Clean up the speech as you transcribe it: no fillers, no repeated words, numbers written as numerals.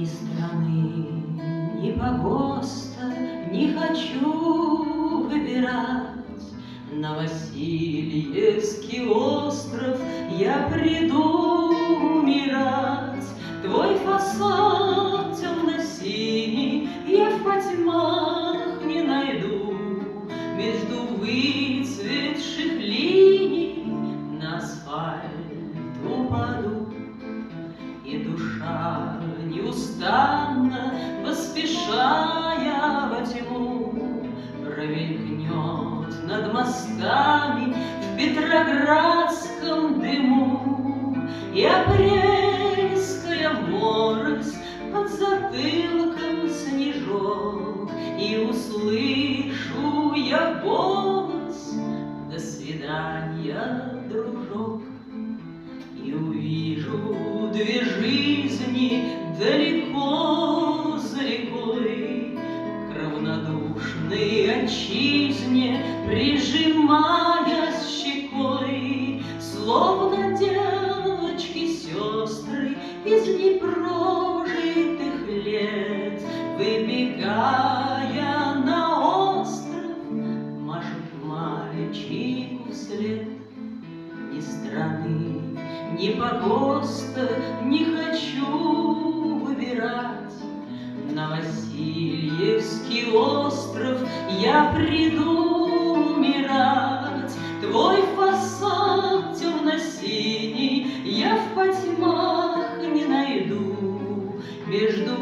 Ни страны, ни погоста не хочу выбирать. На Васильевский остров я приду умирать. Твой фасад темно-синий я в потьмах не найду. Между выцветших линий на асфальт упаду. И душа неустанно, поспешая во тьму, промелькнет над мостами в петроградском дыму. И апрельская морось под затылком снежок, и услышу я голос: до свидания, дружок. И увижу две жизни далеко за рекой, к равнодушной отчизне прижимаясь щекой, словно девочки-сестры из непрожитых лет, выбегая на остров, машут мальчику вслед. Ни страны, ни погоста не хочу выбирать. На Васильевский остров я приду умирать. Твой фасад темно-синий я в потьмах не найду. Между